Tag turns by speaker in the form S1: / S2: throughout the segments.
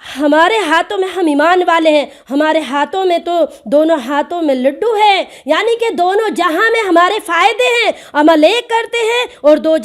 S1: ہمارے ہاتھوں میں ہم ایمان والے ہیں، ہمارے ہاتھوں میں تو دونوں ہاتھوں میں لڈو ہے، یعنی کہ دونوں جہاں میں ہمارے فائدے ہیں، عمل ایک کرتے ہیں اور دو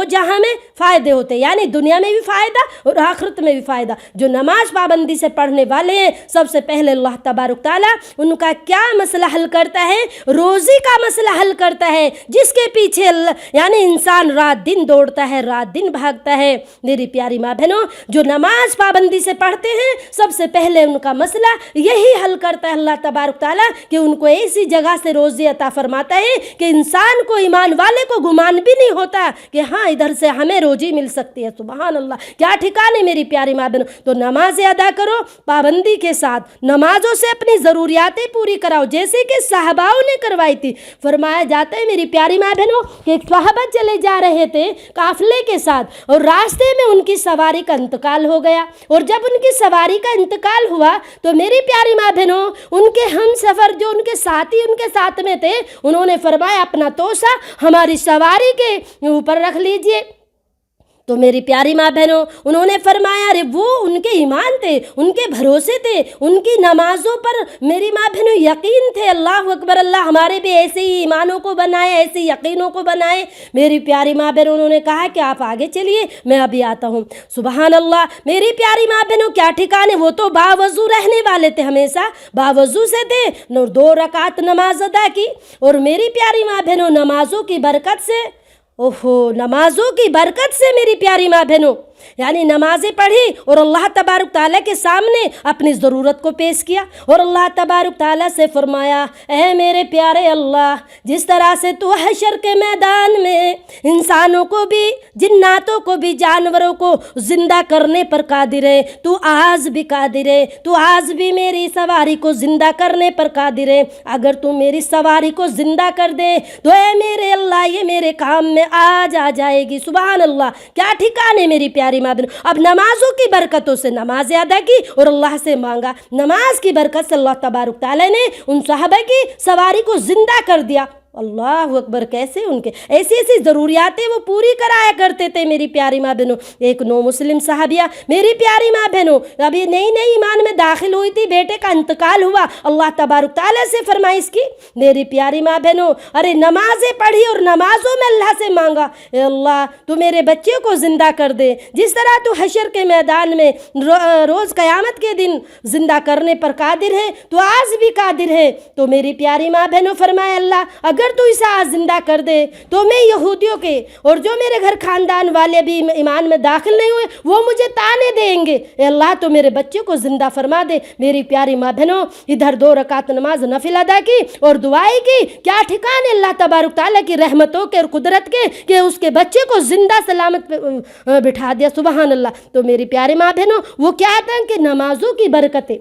S1: جہاں میں فائدے ہوتے ہیں، یعنی دنیا میں بھی فائدہ اور آخرت میں بھی فائدہ۔ جو نماز پابندی سے پڑھنے والے ہیں، سب سے پہلے اللہ تبارک تعالیٰ ان کا کیا مسئلہ حل کرتا ہے؟ روزی کا مسئلہ حل کرتا ہے، جس کے پیچھے یعنی انسان رات دن دوڑتا ہے، رات دن بھاگتا ہے۔ میری پیاری ماں بہنوں، جو نماز پابندی سے پڑھتے ہیں، سب سے پہلے ان کا مسئلہ یہی حل کرتا ہے اللہ تبارک تعالیٰ کہ ان کو ایسی جگہ سے روزی عطا فرماتا ہے کہ انسان کو، ایمان والے کو گمان بھی نہیں ہوتا کہ ہاں ادھر سے ہمیں روزی مل سکتی ہے۔ سبحان اللہ، کیا ٹھکانے میری پیاری ماں بہنوں۔ تو نمازیں ادا کرو پابندی کے ساتھ، نمازوں سے اپنی ضروریاتیں پوری کراؤ، جیسے کہ صحاباؤں نے کروائی تھی۔ فرمایا جاتا ہے میری پیاری ماں بہنوں کہ ایک صحابہ چلے جا رہے تھے قافلے کے ساتھ، اور راستے میں ان کی سواری کا انتقال ہو گیا، اور جب ان کی سواری کا انتقال ہوا تو میری پیاری ماں بہنوں، ان کے ہم سفر جو ان کے ساتھی ان کے ساتھ میں تھے، انہوں نے فرمایا اپنا توسہ ہماری سواری کے اوپر رکھ لیجئے۔ تو میری پیاری ماں بہنوں، انہوں نے فرمایا ارے وہ ان کے ایمان تھے، ان کے بھروسے تھے، ان کی نمازوں پر میری ماں بہنوں یقین تھے۔ اللہ اکبر، اللہ ہمارے بھی ایسے ہی ایمانوں کو بنائے، ایسے یقینوں کو بنائے۔ میری پیاری ماں بہنوں، انہوں نے کہا کہ آپ آگے چلیے، میں ابھی آتا ہوں۔ سبحان اللہ، میری پیاری ماں بہنوں، کیا ٹھکانے، وہ تو باوضو رہنے والے تھے، ہمیشہ باوضو سے تھے، 2 رکعت نماز ادا کی، اور میری پیاری ماں بہنوں نمازوں کی برکت سے، نمازوں کی برکت سے میری پیاری ماں بہنوں، یعنی نمازیں پڑھی اور اللہ تبارک تعالیٰ کے سامنے اپنی ضرورت کو پیش کیا، اور اللہ تبارک تعالیٰ سے فرمایا اے میرے پیارے اللہ، جس طرح سے تو حشر کے میدان میں انسانوں کو بھی، جناتوں کو بھی، جانوروں کو زندہ کرنے پر قادر ہے، تو آج بھی قادر ہے، تو آج بھی میری سواری کو زندہ کرنے پر قادر ہے۔ اگر تو میری سواری کو زندہ کر دے تو اے میرے اللہ، یہ میرے کام میں آج آ جائے گی۔ سبحان اللہ، کیا ٹھکانے میری پیاری ماں بہنوں۔ اب نمازوں کی برکتوں سے نمازیں ادا کی اور اللہ سے مانگا، نماز کی برکت سے اللہ تبارک تعالیٰ نے ان صحابہ کی سواری کو زندہ کر دیا۔ اللہ اکبر، کیسے ان کے ایسی ایسی ضروریاتیں وہ پوری کرایا کرتے تھے میری پیاری ماں بہنوں۔ ایک نو مسلم صحابیہ میری پیاری ماں بہنوں، ابھی نئی ایمان میں داخل ہوئی تھی، بیٹے کا انتقال ہوا، اللہ تبارک تعالیٰ سے فرمائش کی میری پیاری ماں بہنوں، ارے نمازیں پڑھی اور نمازوں میں اللہ سے مانگا، اے اللہ تو میرے بچے کو زندہ کر دے، جس طرح تو حشر کے میدان میں روز قیامت کے دن زندہ کرنے پر قادر ہے، تو آج بھی قادر ہے۔ تو میری پیاری ماں بہنوں فرمائے اللہ اگر تو اسے آج زندہ کر دے تو میں یہودیوں کے اور جو میرے گھر خاندان والے بھی ایمان میں داخل نہیں ہوئے وہ مجھے تانے دیں گے، اے اللہ تو میرے بچے کو زندہ فرما دے۔ میری پیاری ماں بہنوں، ادھر 2 رکعت نماز نفل ادا کی اور دعائیں کی، کیا ٹھکانے اللہ تبارک تعالیٰ کی رحمتوں کے اور قدرت کے کہ اس کے بچے کو زندہ سلامت پہ بٹھا دیا۔ سبحان اللہ۔ تو میری پیاری ماں بہنوں، وہ کیا تھا کہ نمازوں کی برکتیں،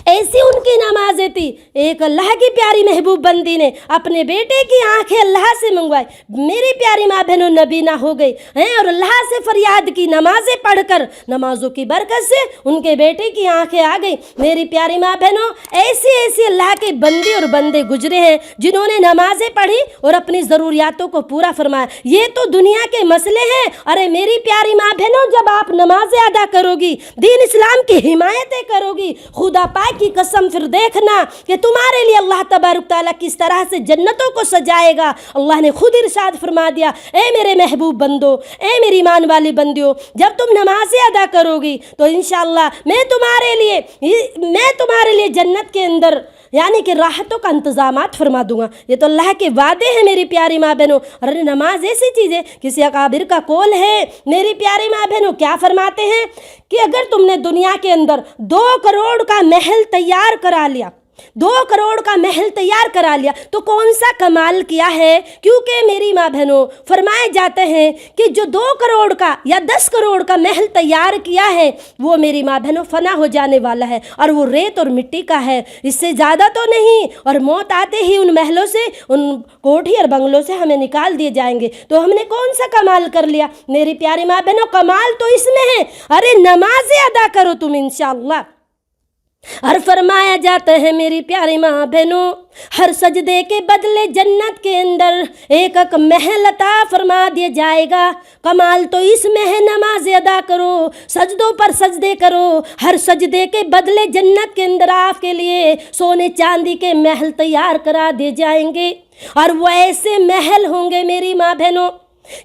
S1: ایسی ان کی نمازیں تھی۔ ایک اللہ کی پیاری محبوب بندی نے اپنے بیٹے کی آنکھیں اللہ سے منگوائی، میری پیاری ماں بہنوں نبینہ ہو گئی ہیں اور اللہ سے فریاد کی، نمازیں پڑھ کر، نمازوں کی برکت سے ان کے بیٹے کی آنکھیں آ گئی۔ میری پیاری ماں بہنوں، ایسی ایسی اللہ کے بندی اور بندے گزرے ہیں جنہوں نے نمازیں پڑھی اور اپنی ضروریاتوں کو پورا فرمایا۔ یہ تو دنیا کے مسئلے ہیں، ارے میری پیاری ماں بہنوں، جب آپ نمازیں ادا کرو گی، دین اسلام کی حمایتیں کرو گی، خدا پاک کی قسم پھر دیکھنا کہ تمہارے لیے اللہ تبارک تعالیٰ کس طرح سے جنتوں کو سجائے گا۔ اللہ نے خود ارشاد فرما دیا، اے میرے محبوب بندو، اے میری ایمان والی بندیوں، جب تم نمازیں ادا کرو گی تو انشاءاللہ میں تمہارے لیے جنت کے اندر یعنی کہ راحتوں کا انتظامات فرما دوں گا۔ یہ تو اللہ کے وعدے ہیں میری پیاری ماں بہنوں۔ اور نماز ایسی چیز ہے، کسی اکابر کا قول ہے میری پیاری ماں بہنوں، کیا فرماتے ہیں کہ اگر تم نے دنیا کے اندر 2 کروڑ کا محل تیار کرا لیا، 2 کروڑ کا محل تیار کرا لیا تو کون سا کمال کیا ہے؟ کیونکہ میری ماں بہنوں فرمائے جاتے ہیں کہ جو 2 کروڑ کا یا 10 کروڑ کا محل تیار کیا ہے وہ میری ماں بہنوں فنا ہو جانے والا ہے، اور وہ ریت اور مٹی کا ہے، اس سے زیادہ تو نہیں، اور موت آتے ہی ان محلوں سے، ان کوٹھی اور بنگلوں سے ہمیں نکال دیے جائیں گے۔ تو ہم نے کون سا کمال کر لیا؟ میری پیاری ماں بہنوں، کمال تو اس میں ہے، ارے نمازیں ادا کرو تم انشاءاللہ، اور فرمایا جاتا ہے میری پیاری ماں بہنوں، ہر سجدے کے بدلے جنت کے اندر ایک ایک محل عطا فرما دیا جائے گا۔ کمال تو اس میں ہے، نماز ادا کرو، سجدوں پر سجدے کرو، ہر سجدے کے بدلے جنت کے اندر آپ کے لیے سونے چاندی کے محل تیار کرا دیے جائیں گے۔ اور وہ ایسے محل ہوں گے میری ماں بہنوں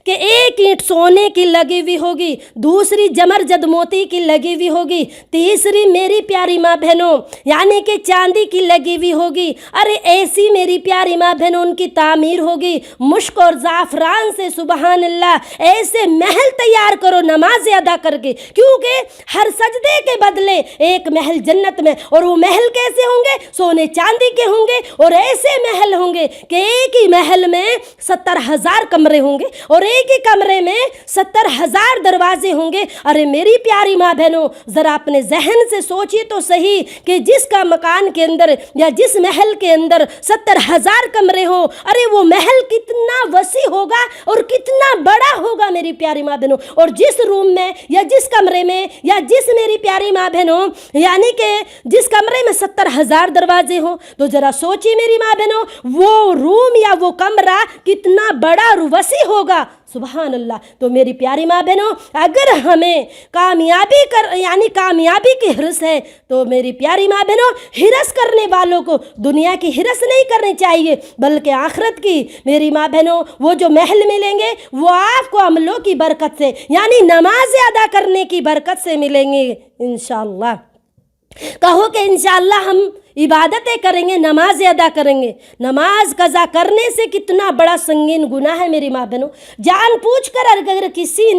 S1: کہ ایک اینٹ سونے کی لگی ہوئی ہوگی، دوسری جمرجد موتی کی لگی ہوئی ہوگی، تیسری میری پیاری ماں بہنوں یعنی کہ چاندی کی لگی ہوئی ہوگی۔ ارے ایسی میری پیاری ماں بہنوں ان کی تعمیر ہوگی مشک اور زعفران سے، سبحان اللہ۔ ایسے محل تیار کرو نماز ادا کر کے، کیونکہ ہر سجدے کے بدلے ایک محل جنت میں، اور وہ محل کیسے ہوں گے؟ سونے چاندی کے ہوں گے، اور ایسے محل ہوں گے کہ ایک ہی محل میں 70,000 کمرے ہوں گے، اور ایک ہی کمرے میں 70,000 دروازے ہوں گے۔ ارے میری پیاری ماں بہنوں ذرا اپنے ذہن سے سوچیے تو صحیح کہ جس کا مکان کے اندر یا جس محل کے اندر 70,000 کمرے ہوں، ارے وہ محل کتنا وسیع ہوگا اور کتنا بڑا ہوگا میری پیاری ماں بہنوں۔ اور جس روم میں یا جس کمرے میں یا جس میری پیاری ماں بہنوں یعنی کہ جس کمرے میں 70,000 دروازے ہوں، تو ذرا سوچیے میری ماں بہنوں وہ روم یا وہ کمرہ کتنا بڑا اور وسیع ہوگا، سبحان اللہ۔ تو میری پیاری ماں بہنوں اگر ہمیں کامیابی کی ہرس ہے تو میری پیاری ماں بہنوں ہرس کرنے والوں کو دنیا کی ہرس نہیں کرنی چاہیے بلکہ آخرت کی۔ میری ماں بہنوں وہ جو محل ملیں گے وہ آپ کو عملوں کی برکت سے یعنی نماز ادا کرنے کی برکت سے ملیں گے انشاءاللہ۔ کہو کہ انشاءاللہ ہم عبادتیں کریں گے، نماز ادا کریں گے۔ نماز قضا کرنے سے کتنا بڑا سنگین گناہ ہے میری ماں بہنوں۔ جان پوچھ کر اگر کسی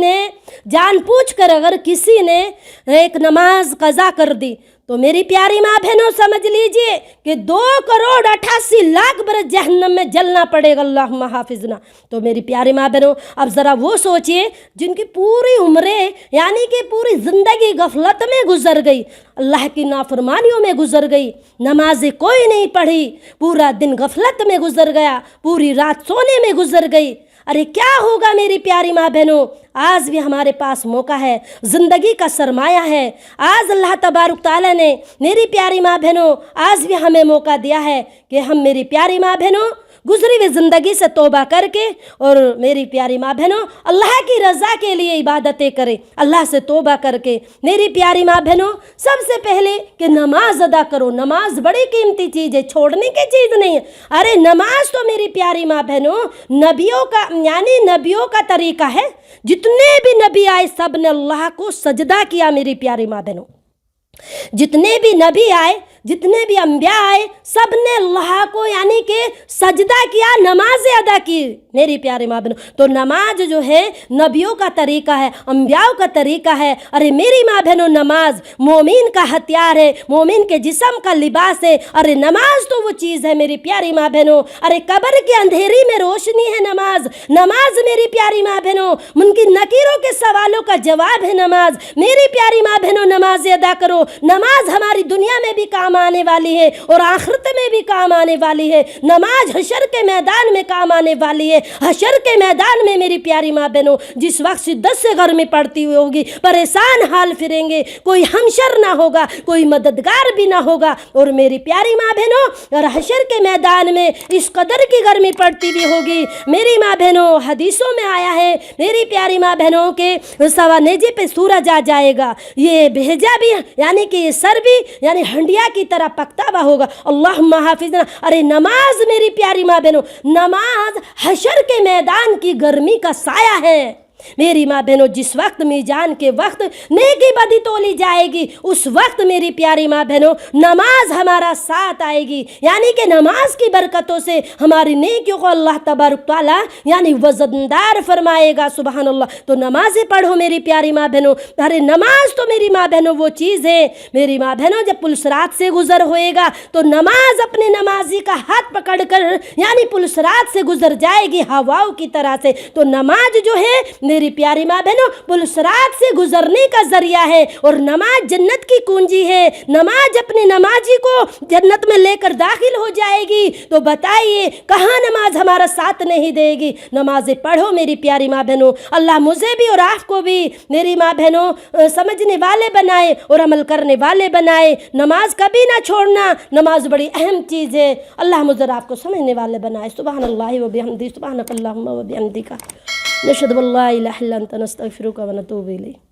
S1: نے ایک نماز قضا کر دی تو میری پیاری ماں بہنوں سمجھ لیجئے کہ 2,88,00,000 برس جہنم میں جلنا پڑے گا، اللہم حافظنا۔ تو میری پیاری ماں بہنوں اب ذرا وہ سوچئے جن کی پوری عمریں یعنی کہ پوری زندگی غفلت میں گزر گئی، اللہ کی نافرمانیوں میں گزر گئی، نمازیں کوئی نہیں پڑھی، پورا دن غفلت میں گزر گیا، پوری رات سونے میں گزر گئی۔ ارے کیا ہوگا میری پیاری ماں بہنوں؟ آج بھی ہمارے پاس موقع ہے، زندگی کا سرمایہ ہے۔ آج اللہ تبارک تعالیٰ نے میری پیاری ماں بہنوں آج بھی ہمیں موقع دیا ہے کہ ہم میری پیاری ماں بہنوں گزری ہوئی زندگی سے توبہ کر کے اور میری پیاری ماں بہنوں اللہ کی رضا کے لیے عبادتیں کریں، اللہ سے توبہ کر کے۔ میری پیاری ماں بہنوں سب سے پہلے کہ نماز ادا کرو۔ نماز بڑی قیمتی چیز ہے، چھوڑنے کی چیز نہیں ہے۔ ارے نماز تو میری پیاری ماں بہنوں نبیوں کا طریقہ ہے۔ جتنے بھی نبی آئے سب نے اللہ کو سجدہ کیا میری پیاری ماں بہنوں۔ جتنے بھی نبی آئے، جتنے بھی انبیاء آئے، سب نے اللہ کو یعنی کہ سجدہ کیا، نماز ادا کی میری پیاری ماں بہنوں۔ تو نماز جو ہے نبیوں کا طریقہ ہے، انبیاء کا طریقہ ہے۔ ارے میری ماں بہنوں نماز مومن کا ہتھیار ہے، مومن کے جسم کا لباس ہے۔ ارے نماز تو وہ چیز ہے میری پیاری ماں بہنوں، ارے قبر کے اندھیری میں روشنی ہے نماز۔ نماز میری پیاری ماں بہنوں منکر نکیروں کے سوالوں کا جواب ہے نماز۔ میری پیاری ماں بہنوں نماز ادا کرو۔ نماز ہماری دنیا میں بھی کام آنے والی ہے اور آخرت میں بھی کام آنے والی ہے۔ نماز حشر کے میدان میں کام آنے والی ہے۔ حشر کے میدان میں میری پیاری ماں بہنوں جس وقت شدت سے گرمی پڑتی ہوئی ہوگی، پریشان حال پھریں گے، کوئی ہمشر نہ ہوگا، کوئی مددگار بھی نہ ہوگا۔ اور میری پیاری ماں بہنوں اور حشر کے میدان میں اس قدر کی گرمی پڑتی ہوئی ہوگی میری ماں بہنوں، حدیثوں میں آیا ہے میری پیاری ماں بہنوں کے سوا نیزے پہ سورج آ جائے گا، یہ بھیجا بھی یعنی کہ یہ سر بھی یعنی ہنڈیا کی طرح پکتا ہوا ہوگا، اللہم حافظنا۔ ارے نماز میری پیاری ماں بہنوں، نماز حشر کے میدان کی گرمی کا سایہ ہے میری ماں بہنوں۔ جس وقت میزان کے وقت نیکی بدی تولی جائے گی اس وقت میری پیاری ماں بہنوں نماز ہمارا ساتھ آئے گی، یعنی کہ نماز کی برکتوں سے ہماری نیکیوں کو اللہ تبارک تعالیٰ یعنی وزندار فرمائے گا، سبحان اللہ۔ تو نمازیں پڑھو میری پیاری ماں بہنوں۔ ارے نماز تو میری ماں بہنوں وہ چیز ہے میری ماں بہنوں، جب پلسرات سے گزر ہوئے گا تو نماز اپنے نمازی کا ہاتھ پکڑ کر یعنی پلسرات سے گزر جائے گی ہواؤں کی طرح سے۔ تو نماز جو ہے میری پیاری ماں بہنوں پلسرات سے گزرنے کا ذریعہ ہے، اور نماز جنت کی کنجی ہے۔ نماز اپنے نمازی کو جنت میں لے کر داخل ہو جائے گی۔ تو بتائیے کہاں نماز ہمارا ساتھ نہیں دے گی. نمازیں پڑھو میری پیاری ماں بہنوں. اللہ مجھے بھی اور آپ کو بھی میری ماں بہنوں سمجھنے والے بنائے اور عمل کرنے والے بنائے. نماز کبھی نہ چھوڑنا, نماز بڑی اہم چیز ہے. اللہ مجھے اور آپ کو سمجھنے والے بنائے. سبحان اللہ و بحمدہ, سبحانک اللہم و بحمدک, نشہد ان لا الہ الا انت, نستغفرک و نتوب الیک.